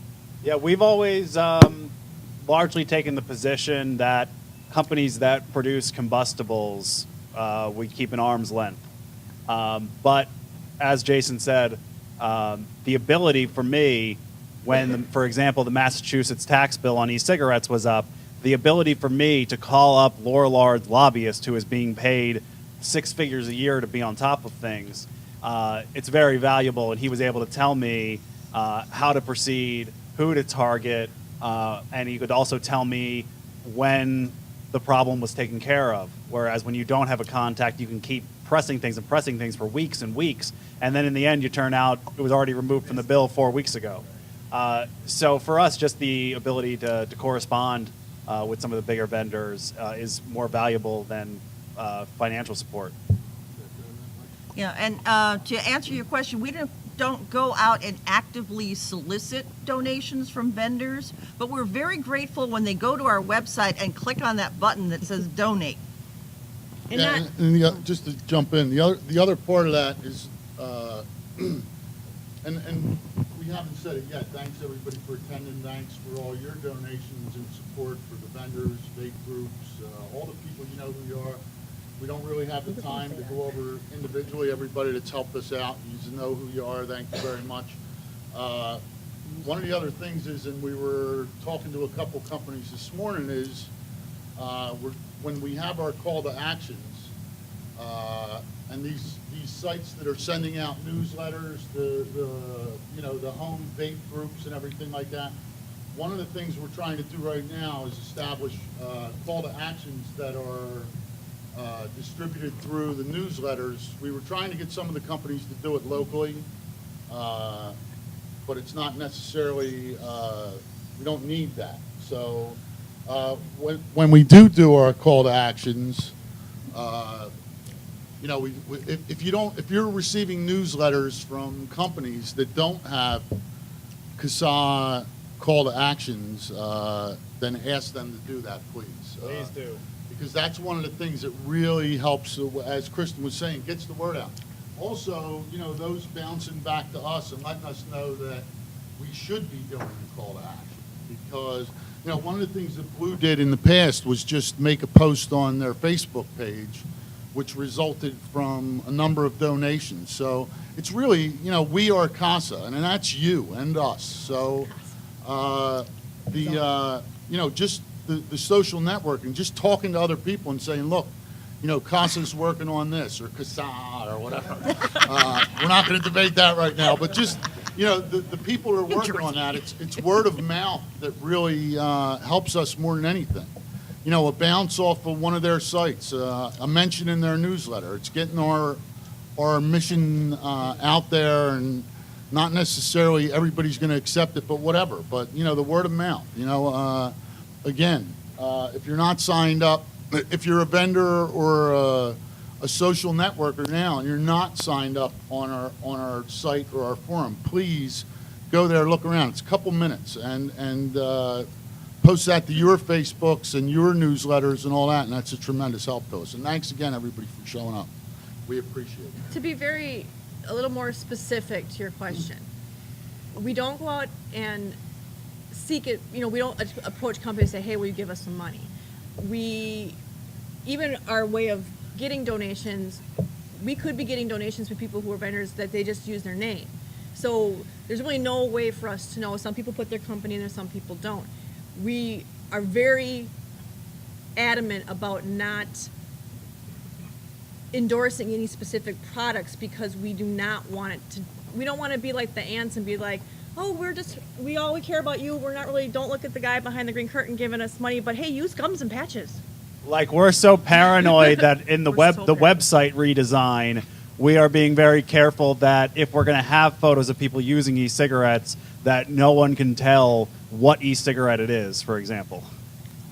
Yeah, we've always largely taken the position that companies that produce combustibles, we keep an arm's length. But as Jason said, the ability for me, when, for example, the Massachusetts tax bill on e-cigarettes was up, the ability for me to call up Laurelard's lobbyist, who is being paid 6 figures a year to be on top of things, it's very valuable, and he was able to tell me how to proceed, who to target, and he could also tell me when the problem was taken care of. Whereas when you don't have a contact, you can keep pressing things for weeks and weeks, and then in the end you turn out it was already removed from the bill 4 weeks ago. So for us, just the ability to correspond with some of the bigger vendors is more valuable than financial support. Yeah, and to answer your question, we don't go out and actively solicit donations from vendors, but we're very grateful when they go to our website and click on that button that says donate. And Yeah, that, and just to jump in, the other part of that is, and we haven't said it yet, thanks everybody for attending, thanks for all your donations and support for the vendors, vape groups, all the people you know who you are. We don't really have the time to go over individually everybody that's helped us out. You know who you are, thank you very much. One of the other things is, and we were talking to a couple companies this morning, is when we have our call to actions, and these sites that are sending out newsletters, the home vape groups and everything like that, one of the things we're trying to do right now is establish call to actions that are distributed through the newsletters. We were trying to get some of the companies to do it locally, but it's not necessarily, we don't need that. So when we do our call to actions, if you're receiving newsletters from companies that don't have CASAA call to actions, then ask them to do that, please. Please do. Because that's one of the things that really helps, as Kristen was saying, gets the word out. Also, those bouncing back to us and letting us know that we should be doing a call to action. Because, one of the things that Blue did in the past was just make a post on their Facebook page, which resulted from a number of donations. So it's really, we are CASAA, and that's you and us. So just the social networking, just talking to other people and saying, look, CASAA's working on this, or CASAA, or whatever. We're not going to debate that right now, but just, the people who are working on that, it's word of mouth that really helps us more than anything. A bounce off of one of their sites, a mention in their newsletter. It's getting our mission out there, and not necessarily everybody's going to accept it, but whatever. But, the word of mouth, again, if you're not signed up, if you're a vendor or a social networker now and you're not signed up on our site or our forum, please go there, look around. It's a couple minutes, and post that to your Facebooks and your newsletters and all that, and that's a tremendous help to us. And thanks again, everybody, for showing up. We appreciate it. to be a little more specific to your question, we don't go out and seek it, we don't approach companies and say, hey, will you give us some money? Even our way of getting donations, we could be getting donations from people who are vendors that they just use their name. So there's really no way for us to know. Some people put their company in there, some people don't. We are very adamant about not endorsing any specific products because we do not want it to, we don't want to be like the ants and be like, oh, we all we care about you. We're not really, don't look at the guy behind the green curtain giving us money, but hey, use gums and patches. Like, we're so paranoid that in the We're so website redesign, we are being very careful that if we're going to have photos of people using e-cigarettes, that no one can tell what e-cigarette it is, for example.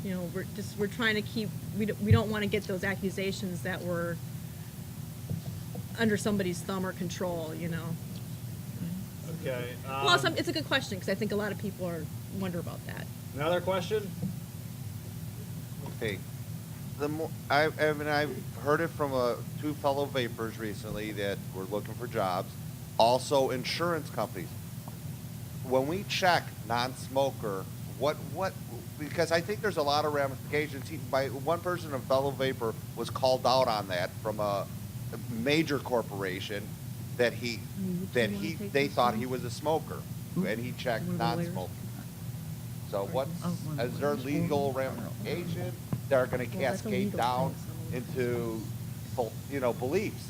You know, we're trying to keep, we don't want to get those accusations that we're under somebody's thumb or control, you know. Okay. Well, it's a good question, because I think a lot of people wonder about that. Another question? Okay. I've heard it from two fellow vapors recently that were looking for jobs. Also, insurance companies. When we check non-smoker, what? Because I think there's a lot of ramifications. By one person, a fellow vapor, was called out on that from a major corporation that they thought he was a smoker, and he checked non-smoking. So is there legal ramifications that are going to cascade down into, beliefs?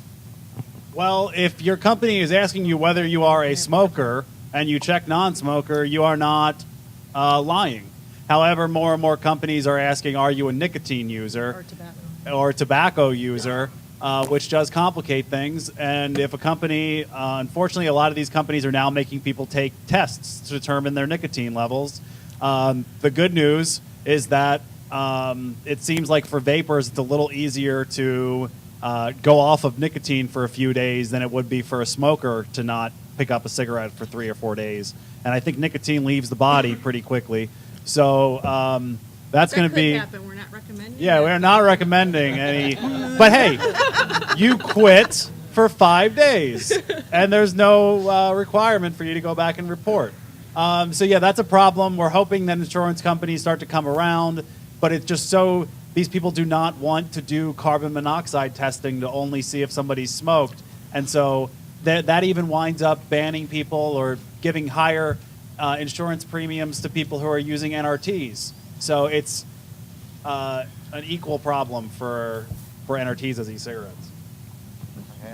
Well, if your company is asking you whether you are a smoker and you check non-smoker, you are not lying. However, more and more companies are asking, are you a nicotine user or tobacco user, which does complicate things. And if a company, unfortunately, a lot of these companies are now making people take tests to determine their nicotine levels. The good news is that it seems like for vapors, it's a little easier to go off of nicotine for a few days than it would be for a smoker to not pick up a cigarette for 3 or 4 days. And I think nicotine leaves the body pretty quickly. So that's going to be. That could happen. We're not recommending. Yeah, we're not recommending any. But hey, you quit for 5 days, and there's no requirement for you to go back and report. So yeah, that's a problem. We're hoping that insurance companies start to come around, but it's just so these people do not want to do carbon monoxide testing to only see if somebody's smoked, and so that even winds up banning people or giving higher insurance premiums to people who are using NRTs. So it's an equal problem for NRTs as e-cigarettes.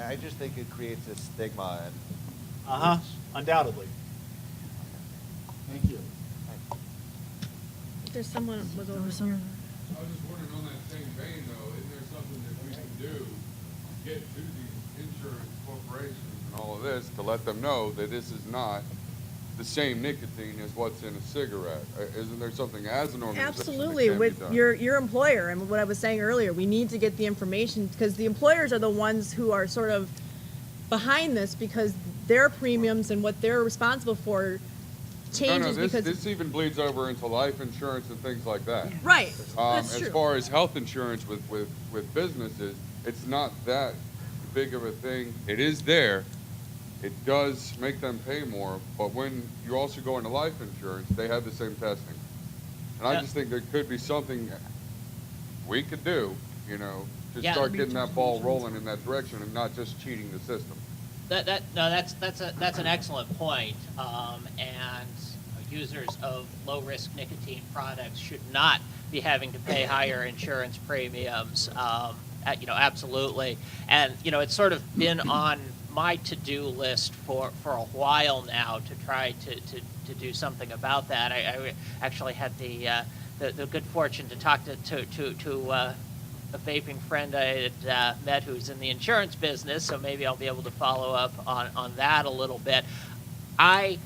I just think it creates a stigma. Undoubtedly. Thank you. There's someone was over here. I was just wondering, on that same vein, though, isn't there something that we can do to get to these insurance corporations and all of this to let them know that this is not the same nicotine as what's in a cigarette? Isn't there something as an organization Absolutely, that can with be done? your employer, and what I was saying earlier, we need to get the information, because the employers are the ones who are sort of behind this, because their premiums and what they're responsible for changes because this even bleeds over into life insurance and things like that. Right. That's As true. far as health insurance with businesses, it's not that big of a thing. It is there. It does make them pay more, but when you also go into life insurance, they have the same testing. And I just think there could be something we could do, to start getting that ball rolling in that direction and not just cheating the system. That's an excellent point. And users of low-risk nicotine products should not be having to pay higher insurance premiums. Absolutely. And it's sort of been on my to-do list for a while now to try to do something about that. I actually had the good fortune to talk to a vaping friend I had met who's in the insurance business, so maybe I'll be able to follow up on that a little bit. I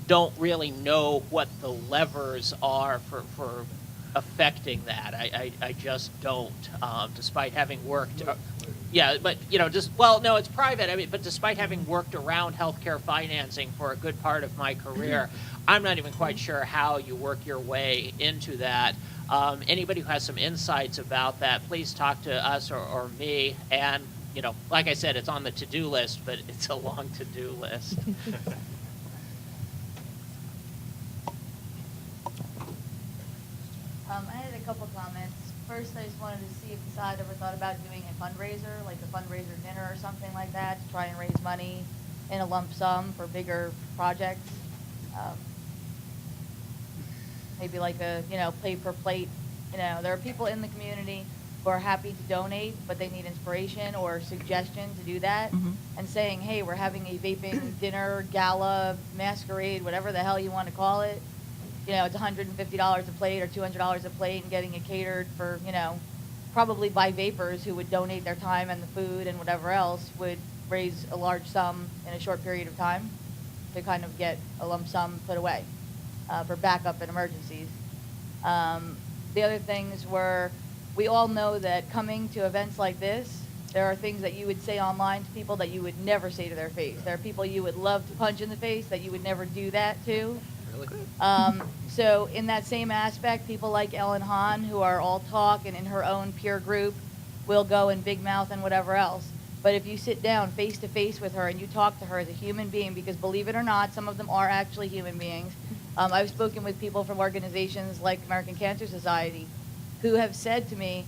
don't really know what the levers are for affecting that. I just don't, despite having worked. Yeah, but no, it's private. I mean, but despite having worked around healthcare financing for a good part of my career, I'm not even quite sure how you work your way into that. Anybody who has some insights about that, please talk to us or me. And like I said, it's on the to-do list, but it's a long to-do list. I had a couple comments. First, I just wanted to see if CASAA ever thought about doing a fundraiser, like a fundraiser dinner or something like that, to try and raise money in a lump sum for bigger projects. Maybe like a, pay per plate. There are people in the community who are happy to donate, but they need inspiration or suggestion to do that, and saying, hey, we're having a vaping dinner, gala, masquerade, whatever the hell you want to call it. You know, it's $150 a plate or $200 a plate, and getting it catered for, you know, probably by vapers who would donate their time and the food and whatever else would raise a large sum in a short period of time to kind of get a lump sum put away for backup and emergencies. The other things were, we all know that coming to events like this, there are things that you would say online to people that you would never say to their face. There are people you would love to punch in the face that you would never do that to. Really? So in that same aspect, people like Ellen Hahn, who are all talk and in her own peer group, will go and big mouth and whatever else. But if you sit down face to face with her and you talk to her as a human being, because believe it or not, some of them are actually human beings. I've spoken with people from organizations like American Cancer Society who have said to me,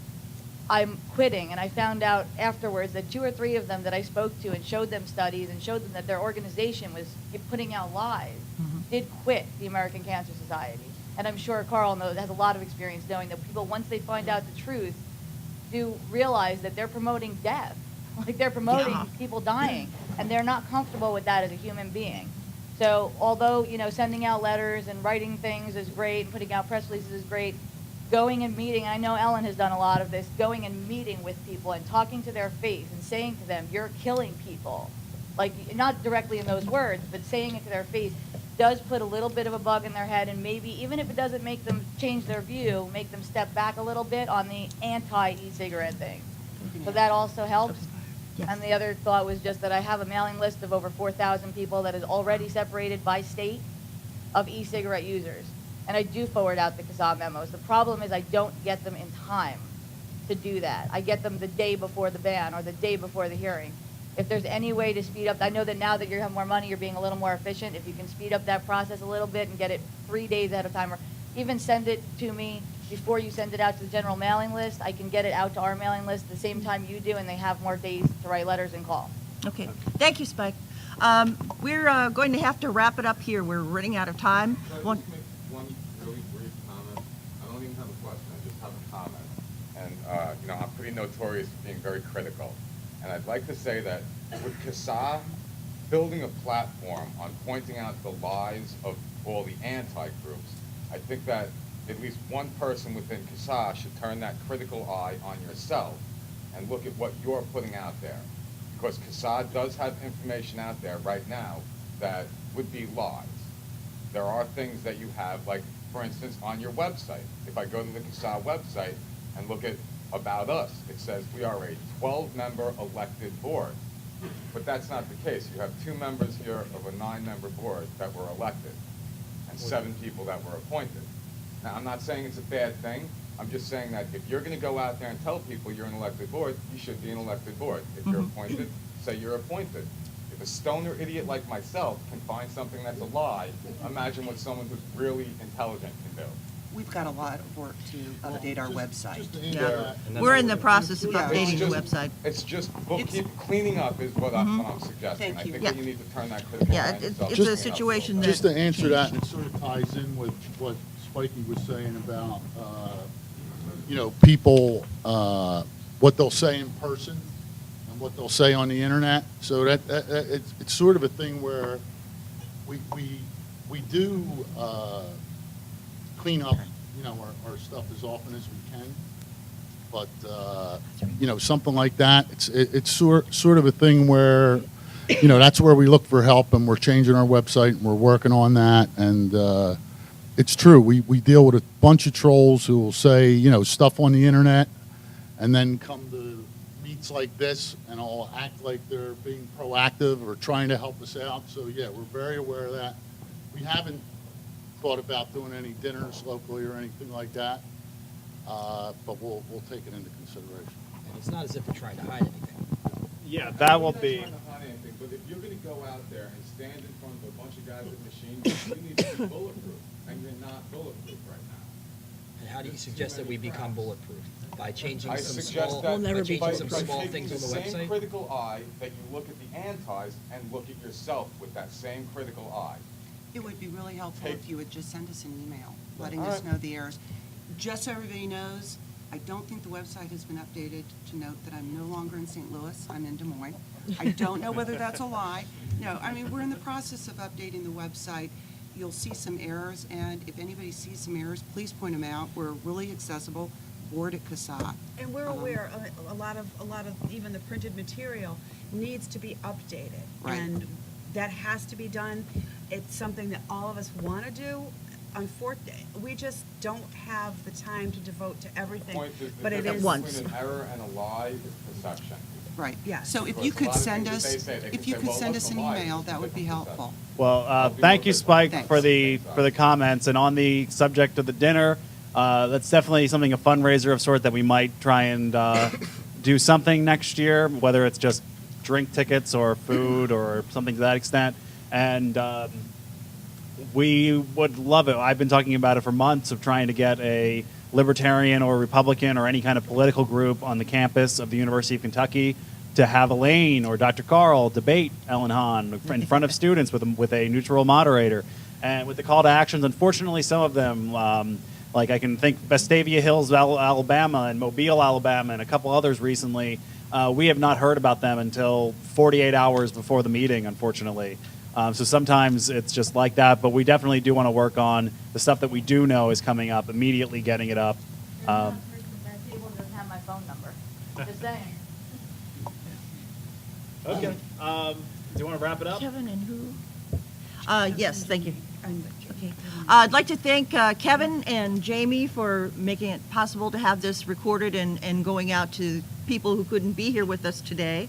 I'm quitting. And I found out afterwards that 2 or 3 of them that I spoke to and showed them studies and showed them that their organization was putting out lies, did quit the American Cancer Society. And I'm sure Carl has a lot of experience knowing that people, once they find out the truth, do realize that they're promoting death. Like they're promoting people dying, and they're not comfortable with that as a human being. So although, you know, sending out letters and writing things is great, and putting out press releases is great, going and meeting, I know Ellen has done a lot of this, going and meeting with people and talking to their face and saying to them, you're killing people. Like, not directly in those words, but saying it to their face does put a little bit of a bug in their head, and maybe, even if it doesn't make them change their view, make them step back a little bit on the anti-e-cigarette thing. So that also helps. Yes. And the other thought was just that I have a mailing list of over 4,000 people that is already separated by state of e-cigarette users. And I do forward out the CASAA memos. The problem is I don't get them in time to do that. I get them the day before the ban or the day before the hearing. If there's any way to speed up, I know that now that you have more money, you're being a little more efficient. If you can speed up that process a little bit and get it 3 days ahead of time, or even send it to me before you send it out to the general mailing list, I can get it out to our mailing list the same time you do, and they have more days to write letters and call. Okay, thank you, Spike. We're going to have to wrap it up here. We're running out of time. Can I just make one really brief comment? I don't even have a question, I just have a comment. And, you know, I'm pretty notorious for being very critical. And I'd like to say that with CASAA building a platform on pointing out the lies of all the anti-groups, I think that at least one person within CASAA should turn that critical eye on yourself and look at what you're putting out there. Because CASAA does have information out there right now that would be lies. There are things that you have, like, for instance, on your website. If I go to the CASAA website and look at About Us, it says we are a 12-member elected board. But that's not the case. You have 2 members here of a 9-member board that were elected and 7 people that were appointed. Now, I'm not saying it's a bad thing. I'm just saying that if you're going to go out there and tell people you're an elected board, you should be an elected board. If you're appointed, say you're appointed. If a stoner idiot like myself can find something that's a lie, imagine what someone who's really intelligent can do. We've got a lot of work to update our website. Yeah. We're in the process of Yeah. updating the website. It's just cleaning up is what I'm suggesting. Thank I you. think Yeah. that you need to turn that critical Yeah, eye on it- yourself. it's a Clean it up situation little Just bit. to answer that, and it sort of ties in with what Spikey was saying about, you know, people, what they'll say in person and what they'll say on the internet. So that it's sort of a thing where we do clean up, you know, our stuff as often as we can. But you know, something like that, it's sort of a thing where, you know, that's where we look for help, and we're changing our website, and we're working on that. And it's true, we deal with a bunch of trolls who will say, you know, stuff on the internet, and then come to meets like this, and all act like they're being proactive or trying to help us out. So yeah, we're very aware of that. We haven't thought about doing any dinners locally or anything like that, but we'll take it into consideration. And it's not as if we're trying to hide anything. Yeah, that will be. I'm not trying to hide anything, but if you're going to go out there and stand in front of a bunch of guys with machine guns, you need to be bulletproof, and you're not bulletproof right now. And how do you suggest that we become bulletproof? By changing I some suggest small, that We'll never by be changing some by small taking things on the the same website? critical eye that you look at the antis and look at yourself with that same critical eye. It would be really helpful Take- if you would just send us an email, letting All us right. know the errors. Just so everybody knows, I don't think the website has been updated to note that I'm no longer in St. Louis, I'm in Des Moines. I don't know whether that's a lie. No, I mean, we're in the process of updating the website. You'll see some errors, and if anybody sees some errors, please point them out. We're really accessible, board at CASAA. And we're aware, a lot of even the printed material needs to be updated. Right. And that has to be done. It's something that all of us want to do. Unfortunately, we just don't have the time to devote to everything. The point is, But the it difference is. once. between an error and a lie is perception. Right. Yeah. So if Because you a could lot of send things that us, they say, they can if you say, could well, send what's us a an lie? email, It's a that would be different helpful. Well, I'll be thank more you, visible. Spike, Thanks. for the comments. And on the subject of the dinner, that's definitely something, a fundraiser of sort that we might try and do something next year, whether it's just drink tickets or food or something to that extent. And we would love it. I've been talking about it for months of trying to get a Libertarian or Republican or any kind of political group on the campus of the University of Kentucky to have Elaine or Dr. Carl debate Ellen Hahn in front of students with a neutral moderator. And with the call to actions, unfortunately, some of them, like I can think Vestavia Hills, Alabama, and Mobile, Alabama, and a couple others recently, we have not heard about them until 48 hours before the meeting, unfortunately. So sometimes it's just like that, but we definitely do want to work on the stuff that we do know is coming up, immediately getting it up. That table doesn't have my phone number. Just saying. Okay. Do you want to wrap it up? Kevin and who? Yes, thank you. Okay. I'd like to thank Kevin and Jamie for making it possible to have this recorded and going out to people who couldn't be here with us today.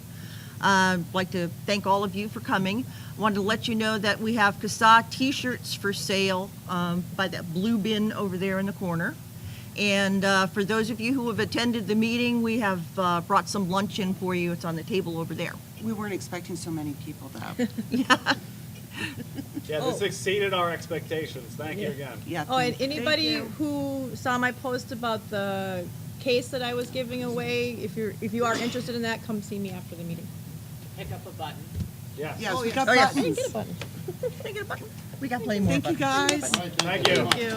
I'd like to thank all of you for coming. I wanted to let you know that we have CASAA t-shirts for sale by that blue bin over there in the corner. And for those of you who have attended the meeting, we have brought some lunch in for you. It's on the table over there. We weren't expecting so many people, though. Yeah, this exceeded our expectations. Thank you again. Yeah. Oh, and thank- anybody who saw my post about the case that I was giving away, if you are interested in that, come see me after the meeting. Pick up a button. Yes. Yes, we got Oh, yeah. buttons. Get a button. Can I get a button? We got plenty more. Thank you, buttons. guys. Thank you. Thank you.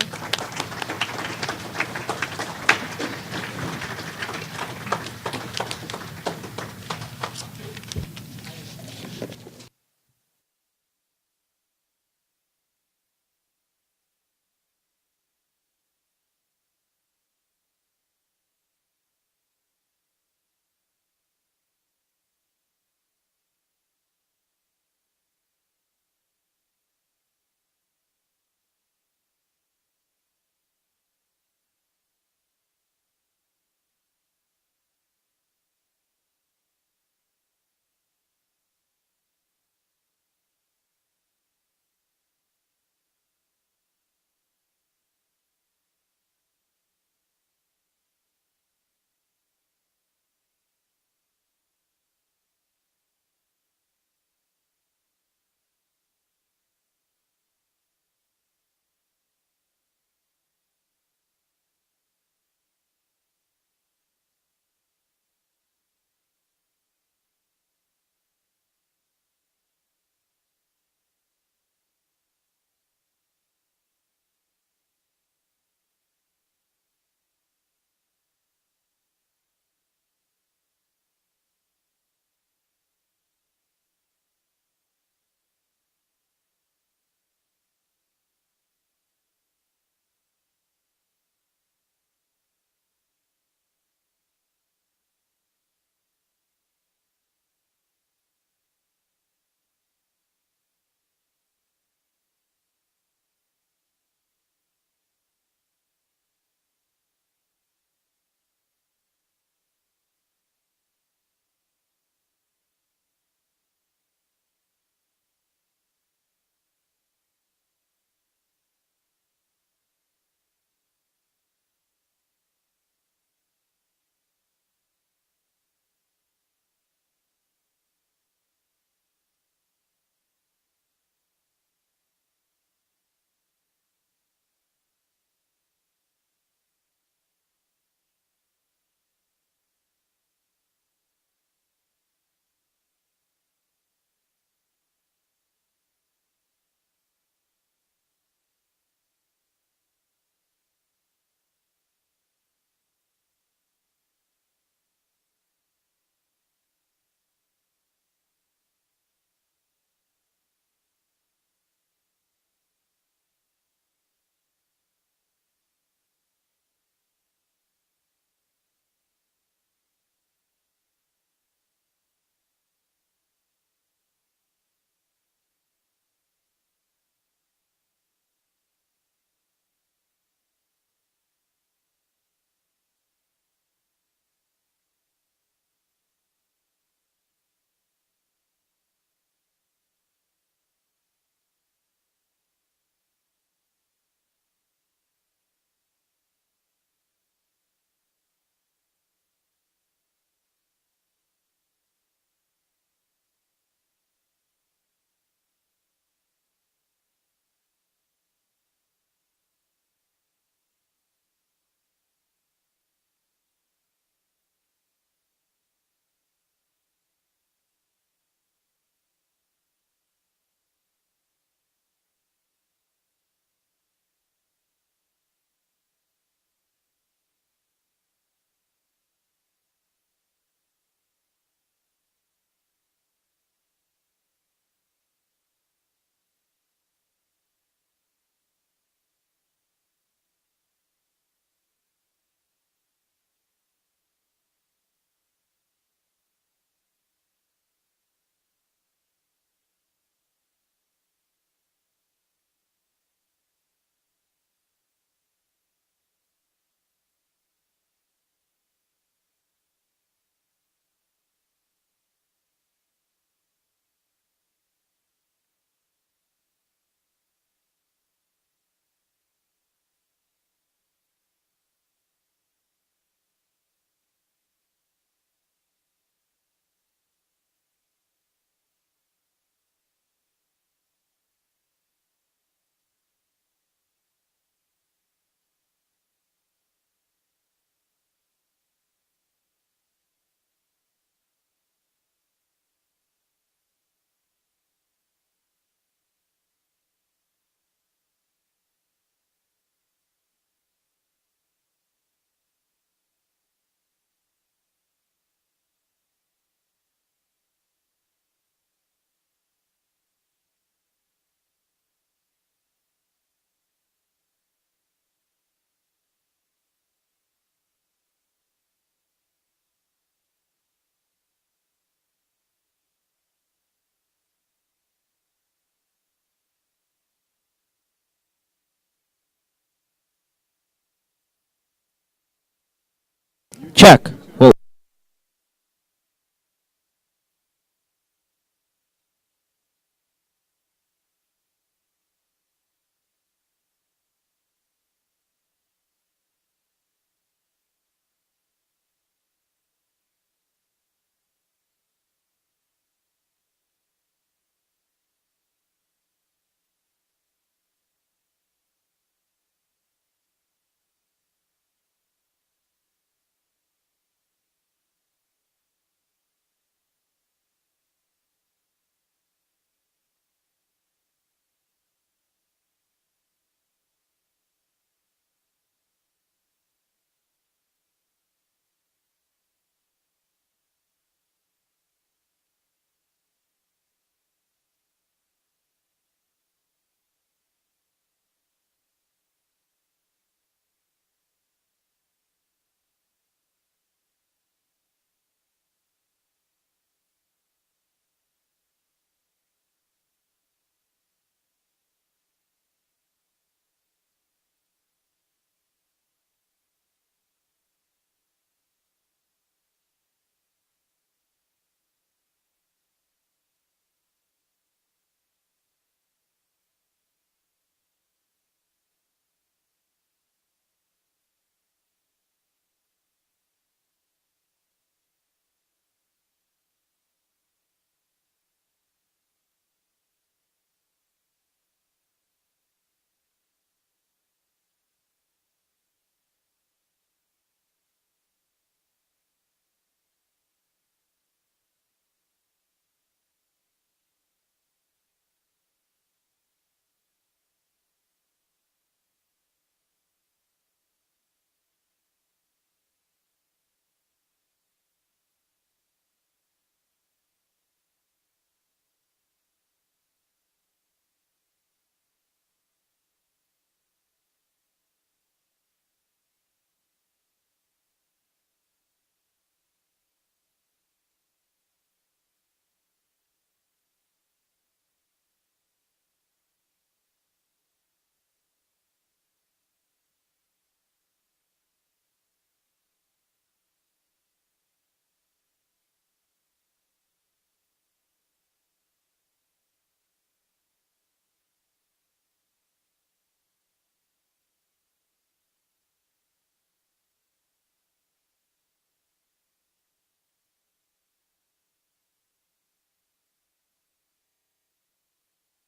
Check.